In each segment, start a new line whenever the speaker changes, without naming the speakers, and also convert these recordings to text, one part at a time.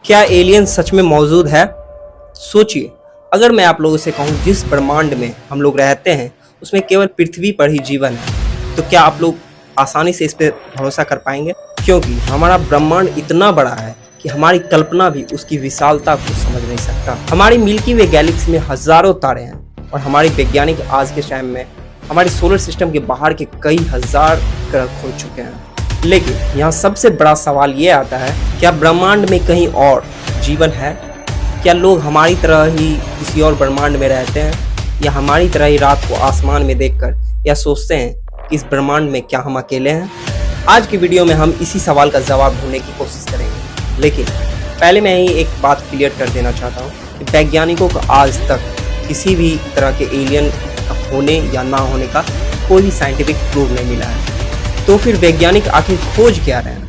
क्या एलियन सच में मौजूद है? सोचिए, अगर मैं आप लोगों से कहूँ जिस ब्रह्मांड में हम लोग रहते हैं उसमें केवल पृथ्वी पर ही जीवन है, तो क्या आप लोग आसानी से इस पर भरोसा कर पाएंगे? क्योंकि हमारा ब्रह्मांड इतना बड़ा है कि हमारी कल्पना भी उसकी विशालता को समझ नहीं सकता। हमारी मिल्की वे गैलेक्सी में हजारों तारे हैं और हमारे वैज्ञानिक आज के टाइम में हमारे सोलर सिस्टम के बाहर के कई हजार ग्रह खोज चुके हैं। लेकिन यहाँ सबसे बड़ा सवाल ये आता है, क्या ब्रह्मांड में कहीं और जीवन है? क्या लोग हमारी तरह ही किसी और ब्रह्मांड में रहते हैं, या हमारी तरह ही रात को आसमान में देखकर या सोचते हैं कि इस ब्रह्मांड में क्या हम अकेले हैं? आज की वीडियो में हम इसी सवाल का जवाब ढूंढने की कोशिश करेंगे। लेकिन पहले मैं ही एक बात क्लियर कर देना चाहता हूँ कि वैज्ञानिकों को आज तक किसी भी तरह के एलियन होने या ना होने का कोई साइंटिफिक प्रूफ नहीं मिला है। तो फिर वैज्ञानिक आखिर खोज क्या रहे हैं?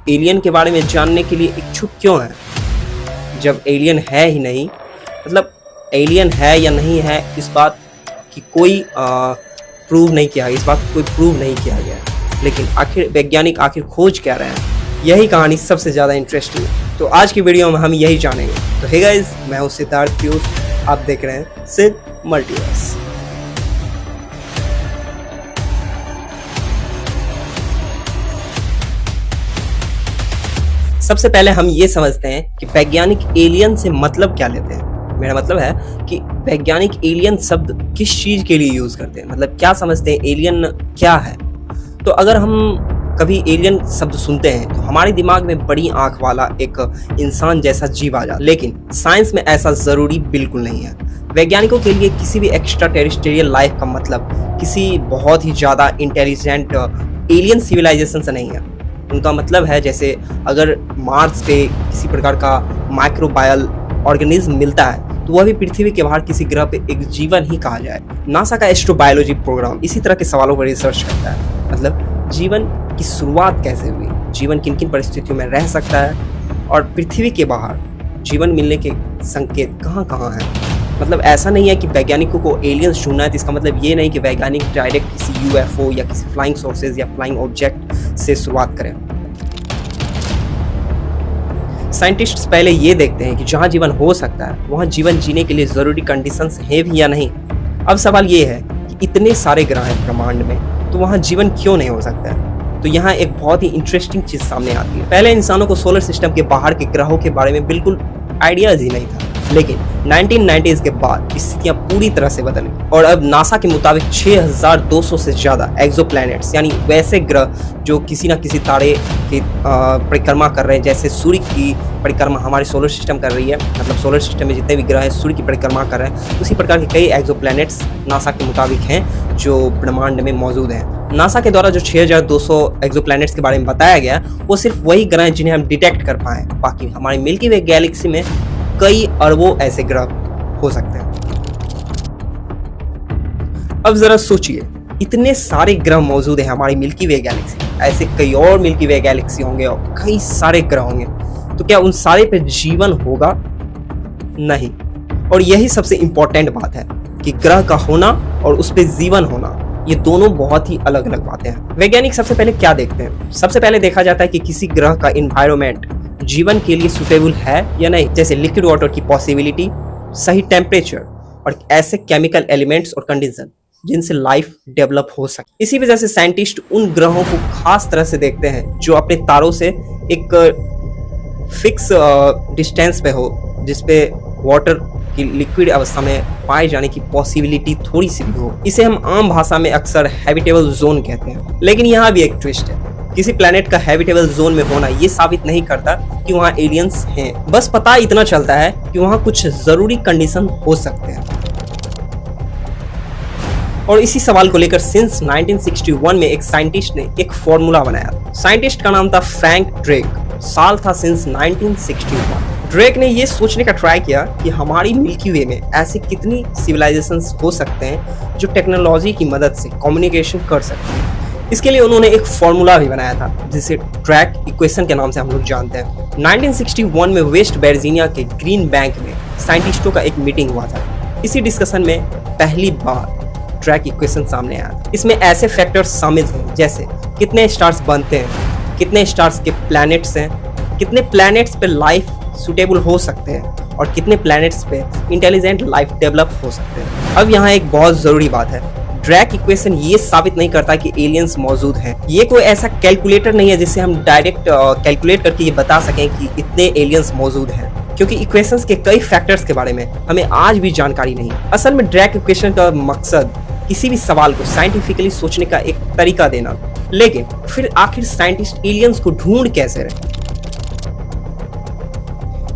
एलियन के बारे में जानने के लिए इच्छुक क्यों हैं? जब एलियन है ही नहीं, मतलब एलियन है या नहीं है इस बात की कोई प्रूव नहीं किया, इस बात को कोई प्रूव नहीं किया गया। लेकिन आखिर वैज्ञानिक आखिर खोज क्या रहे हैं, यही कहानी सबसे ज़्यादा इंटरेस्टिंग है। तो आज की वीडियो में हम यही जानेंगे। तो हे गाइस, मैं हूं सिद्धार्थ पीयूष, आप देख रहे हैं सिद्ध मल्टीवर्स। सबसे पहले हम ये समझते हैं कि वैज्ञानिक एलियन से मतलब क्या लेते हैं। मेरा मतलब है कि वैज्ञानिक एलियन शब्द किस चीज के लिए यूज करते हैं, मतलब क्या समझते हैं एलियन क्या है। तो अगर हम कभी एलियन शब्द सुनते हैं तो हमारे दिमाग में बड़ी आंख वाला एक इंसान जैसा जीव आ जाता है। लेकिन साइंस में ऐसा जरूरी बिल्कुल नहीं है। वैज्ञानिकों के लिए किसी भी एक्स्ट्रा टेरेस्ट्रियल लाइफ का मतलब किसी बहुत ही ज्यादा इंटेलिजेंट एलियन सिविलाइजेशन से नहीं है। उनका मतलब है जैसे अगर मार्स पे किसी प्रकार का माइक्रोबायल ऑर्गेनिज्म मिलता है तो वह भी पृथ्वी के बाहर किसी ग्रह पे एक जीवन ही कहा जाए। नासा का एस्ट्रोबायोलॉजी प्रोग्राम इसी तरह के सवालों पर रिसर्च करता है, मतलब जीवन की शुरुआत कैसे हुई, जीवन किन किन परिस्थितियों में रह सकता है और पृथ्वी के बाहर जीवन मिलने के संकेत कहाँ कहाँ हैं। मतलब ऐसा नहीं है कि वैज्ञानिकों को एलियंस ढूंढना है, तो इसका मतलब ये नहीं कि वैज्ञानिक डायरेक्ट किसी यूएफओ या किसी फ्लाइंग सोर्सेज या फ्लाइंग ऑब्जेक्ट से शुरुआत करें। साइंटिस्ट्स पहले ये देखते हैं कि जहां जीवन हो सकता है वहां जीवन जीने के लिए जरूरी कंडीशंस हैं भी या नहीं। अब सवाल ये है कि इतने सारे ग्रह हैं ब्रह्मांड में, तो वहां जीवन क्यों नहीं हो सकता है? तो यहाँ एक बहुत ही इंटरेस्टिंग चीज सामने आती है। पहले इंसानों को सोलर सिस्टम के बाहर के ग्रहों के बारे में बिल्कुल आइडियाज ही नहीं था, लेकिन 1990s के बाद स्थितियां पूरी तरह से बदल गई और अब नासा के मुताबिक 6200 से ज्यादा एक्सोप्लैनेट्स यानी वैसे ग्रह जो किसी न किसी तारे की परिक्रमा कर रहे हैं, जैसे सूर्य की परिक्रमा हमारे सोलर सिस्टम कर रही है, मतलब सोलर सिस्टम में जितने भी ग्रह हैं सूर्य की परिक्रमा कर रहे हैं, उसी प्रकार के कई एक्सोप्लैनेट्स नासा के मुताबिक हैं जो ब्रह्मांड में मौजूद हैं। नासा के द्वारा जो 6200 एक्सोप्लैनेट्स के बारे में बताया गया वो सिर्फ वही ग्रह हैं जिन्हें हम डिटेक्ट कर पाए। बाकी हमारी मिल्की वे गैलेक्सी में कई अरबों ऐसे ग्रह हो सकते हैं। अब जरा सोचिए, इतने सारे ग्रह मौजूद हैं हमारी मिल्की वे गैलेक्सी, ऐसे कई और मिल्की वे गैलेक्सी होंगे और कई सारे ग्रह होंगे, तो क्या उन सारे पे जीवन होगा? नहीं। और यही सबसे इंपॉर्टेंट बात है कि ग्रह का होना और उस पे जीवन होना, ये दोनों बहुत ही अलग अलग बातें हैं। वैज्ञानिक सबसे पहले क्या देखते हैं? सबसे पहले देखा जाता है कि किसी ग्रह का इन्वायरमेंट जीवन के लिए सुटेबल है या नहीं, जैसे लिक्विड वाटर की पॉसिबिलिटी, सही टेम्परेचर और ऐसे केमिकल एलिमेंट्स और कंडीशन जिनसे लाइफ डेवलप हो सके। इसी वजह से साइंटिस्ट उन ग्रहों को खास तरह से देखते हैं जो अपने तारों से एक फिक्स डिस्टेंस पे हो, जिसपे वाटर की लिक्विड अवस्था में पाए जाने की पॉसिबिलिटी थोड़ी सी भी हो। इसे हम आम भाषा में अक्सर हैबिटेबल जोन कहते हैं। लेकिन यहाँ भी एक ट्विस्ट है, किसी प्लेनेट का हैबिटेबल जोन में होना ये साबित नहीं करता कि वहाँ एलियंस हैं। बस पता इतना चलता है कि वहाँ कुछ जरूरी कंडीशन हो सकते हैं। और इसी सवाल को लेकर सिंस 1961 में एक साइंटिस्ट ने एक फॉर्मूला बनाया। साइंटिस्ट का नाम था फ्रैंक ड्रेक, साल था सिंस 1961। ड्रेक ने ये सोचने का ट्राई किया कि हमारी मिल्की वे में ऐसे कितनी सिविलाइजेशंस हो सकते हैं जो टेक्नोलॉजी की मदद से कम्युनिकेशन कर सकते हैं। इसके लिए उन्होंने एक फॉर्मूला भी बनाया था जिसे ड्रैक इक्वेशन के नाम से हम लोग जानते हैं। 1961 में वेस्ट वर्जीनिया के ग्रीन बैंक में साइंटिस्टों का एक मीटिंग हुआ था। इसी डिस्कशन में पहली बार ड्रैक इक्वेशन सामने आया। इसमें ऐसे फैक्टर्स शामिल हैं जैसे कितने स्टार्स बनते हैं, कितने स्टार्स के प्लैनेट्स हैं, कितने प्लैनेट्स पे लाइफ सुटेबल हो सकते हैं और कितने प्लैनेट्स पे इंटेलिजेंट लाइफ डेवलप हो सकते हैं। अब यहाँ एक बहुत ज़रूरी बात है, ड्रैक इक्वेशन ये साबित नहीं करता कि एलियंस मौजूद हैं। ये कोई ऐसा कैलकुलेटर नहीं है जिससे हम डायरेक्ट कैलकुलेट करके ये बता सकें कि इतने एलियंस मौजूद हैं, क्योंकि इक्वेशंस के कई फैक्टर्स के बारे में हमें आज भी जानकारी नहीं है। असल में ड्रैक इक्वेशन का मकसद किसी भी सवाल को साइंटिफिकली सोचने का एक तरीका देना। लेकिन फिर आखिर साइंटिस्ट एलियंस को ढूंढ कैसे रहे?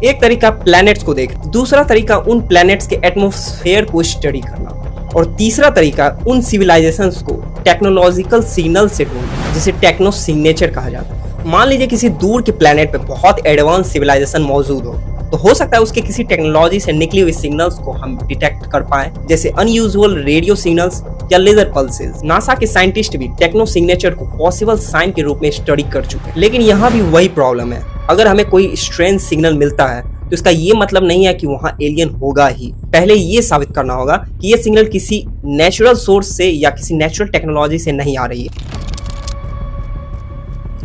एक तरीका प्लैनेट्स को देख, दूसरा तरीका उन प्लैनेट्स के एटमॉस्फेयर को स्टडी करना, और तीसरा तरीका उन सिविलाइजेशंस को टेक्नोलॉजिकल सिग्नल से ढूंढना, जिसे टेक्नो सिग्नेचर कहा जाता है। मान लीजिए किसी दूर के प्लैनेट पे बहुत एडवांस सिविलाइजेशन मौजूद हो सकता है उसके किसी टेक्नोलॉजी से निकली हुई सिग्नल्स को हम डिटेक्ट कर पाए, जैसे अनयूजुअल रेडियो सिग्नल्स या लेजर पल्सेस। नासा के साइंटिस्ट भी टेक्नो सिग्नेचर को पॉसिबल साइन के रूप में स्टडी कर चुके हैं। लेकिन यहाँ भी वही प्रॉब्लम है, अगर हमें कोई स्ट्रेंज सिग्नल मिलता है तो इसका ये मतलब नहीं है कि वहाँ एलियन होगा ही। पहले ये साबित करना होगा कि ये सिग्नल किसी नेचुरल सोर्स से या किसी नेचुरल टेक्नोलॉजी से नहीं आ रही है।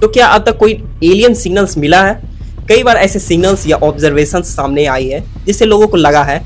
तो क्या अब तक कोई एलियन सिग्नल्स मिला है? कई बार ऐसे सिग्नल्स या ऑब्जर्वेशन सामने आई है जिससे लोगों को लगा है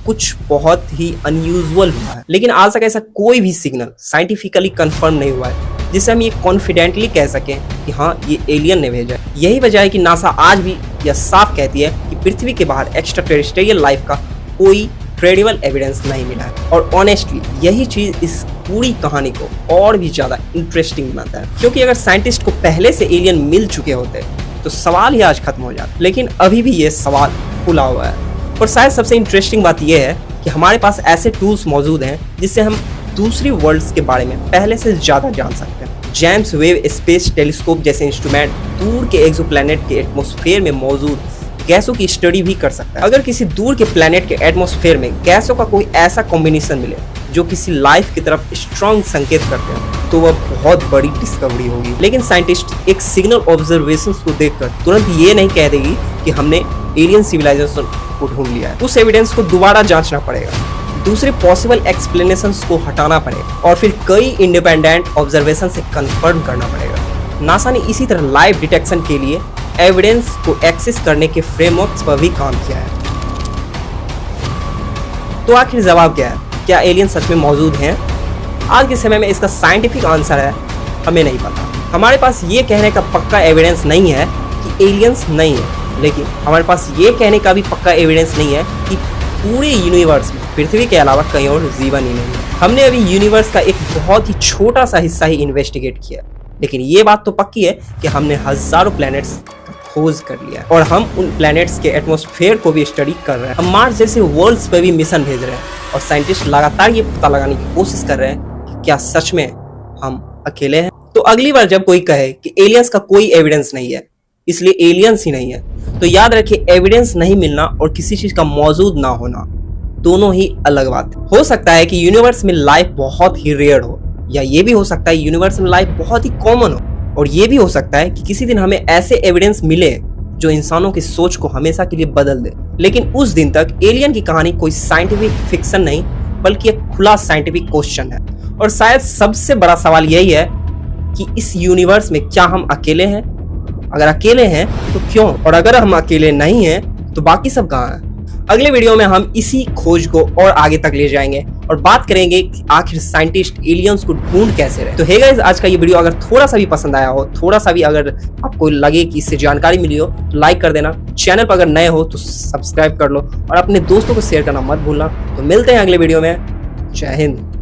कुछ बहुत ही अनयूजुअल हुआ है, लेकिन आज तक ऐसा कोई भी सिग्नल साइंटिफिकली कंफर्म नहीं हुआ है जिससे हम ये कॉन्फिडेंटली कह सकें कि हाँ ये एलियन ने भेजा है। यही वजह है कि नासा आज भी यह साफ कहती है कि पृथ्वी के बाहर एक्स्ट्रा टेरेस्ट्रियल लाइफ का कोई क्रेडिबल एविडेंस नहीं मिला है। और ऑनेस्टली यही चीज इस पूरी कहानी को और भी ज्यादा इंटरेस्टिंग बनाता है, क्योंकि अगर साइंटिस्ट को पहले से एलियन मिल चुके होते तो सवाल ही आज खत्म हो जाता, लेकिन अभी भी ये सवाल खुला हुआ है। और शायद सबसे इंटरेस्टिंग बात यह है कि हमारे पास ऐसे टूल्स मौजूद हैं जिससे हम दूसरी वर्ल्ड्स के बारे में पहले से ज्यादा जान सकते हैं। जेम्स वेब स्पेस टेलीस्कोप जैसे इंस्ट्रूमेंट दूर के एक्सोप्लैनेट के एटमॉस्फेयर में मौजूद गैसों की स्टडी भी कर सकता है। अगर किसी दूर के प्लैनेट के एटमॉस्फेयर में गैसों का कोई ऐसा कॉम्बिनेशन मिले जो किसी लाइफ की तरफ स्ट्रॉन्ग संकेत करते हैं तो वह बहुत बड़ी डिस्कवरी होगी। लेकिन साइंटिस्ट एक सिग्नल ऑब्जर्वेशंस को देखकर तुरंत ये नहीं कह देगी कि हमने एलियन सिविलाइजेशन को ढूंढ लिया है। उस एविडेंस को दोबारा जांचना पड़ेगा, दूसरे पॉसिबल एक्सप्लेनेशंस को हटाना पड़ेगा और फिर कई इंडिपेंडेंट ऑब्जर्वेशन से कंफर्म करना पड़ेगा। नासा ने इसी तरह लाइव डिटेक्शन के लिए एविडेंस को एक्सेस करने के फ्रेमवर्क्स पर भी काम किया है। तो आखिर जवाब क्या है? क्या एलियन सच में मौजूद हैं? आज के समय में इसका साइंटिफिक आंसर है हमें नहीं पता। हमारे पास ये कहने का पक्का एविडेंस नहीं है कि एलियंस नहीं है, लेकिन हमारे पास ये कहने का भी पक्का एविडेंस नहीं है कि पूरे यूनिवर्स में पृथ्वी के अलावा कहीं और जीवन ही नहीं है। हमने अभी यूनिवर्स का एक बहुत ही छोटा सा हिस्सा ही इन्वेस्टिगेट किया, लेकिन ये बात तो पक्की है कि हमने हजारों प्लैनेट्स खोज कर लिया है और हम उन प्लैनेट्स के एटमॉस्फेयर को भी स्टडी कर रहे हैं। हम मार्स जैसे वर्ल्ड्स पे भी मिशन भेज रहे हैं और साइंटिस्ट लगातार ये पता लगाने की कोशिश कर रहे हैं कि क्या सच में हम अकेले हैं। तो अगली बार जब कोई कहे कि एलियंस का कोई एविडेंस नहीं है इसलिए एलियंस ही नहीं है, तो याद रखिए एविडेंस नहीं मिलना और किसी चीज का मौजूद ना होना दोनों ही अलग बात है। हो सकता है कि यूनिवर्स में लाइफ बहुत ही रेयर हो, या ये भी हो सकता है यूनिवर्स में लाइफ बहुत ही कॉमन हो, और ये भी हो सकता है कि किसी दिन हमें ऐसे एविडेंस मिले जो इंसानों की सोच को हमेशा के लिए बदल दे। लेकिन उस दिन तक एलियन की कहानी कोई साइंटिफिक फिक्शन नहीं बल्कि एक खुला साइंटिफिक क्वेश्चन है। और शायद सबसे बड़ा सवाल यही है कि इस यूनिवर्स में क्या हम अकेले हैं? अगर अकेले हैं तो क्यों, और अगर हम अकेले नहीं हैं तो बाकी सब कहाँ हैं? अगले वीडियो में हम इसी खोज को और आगे तक ले जाएंगे और बात करेंगे कि आखिर साइंटिस्ट एलियंस को ढूंढ कैसे रहे। तो हे गाइस, आज का ये वीडियो अगर थोड़ा सा भी पसंद आया हो, थोड़ा सा भी अगर आपको लगे कि इससे जानकारी मिली हो तो लाइक कर देना। चैनल पर अगर नए हो तो सब्सक्राइब कर लो और अपने दोस्तों को शेयर करना मत भूलना। तो मिलते हैं अगले वीडियो में। जय हिंद।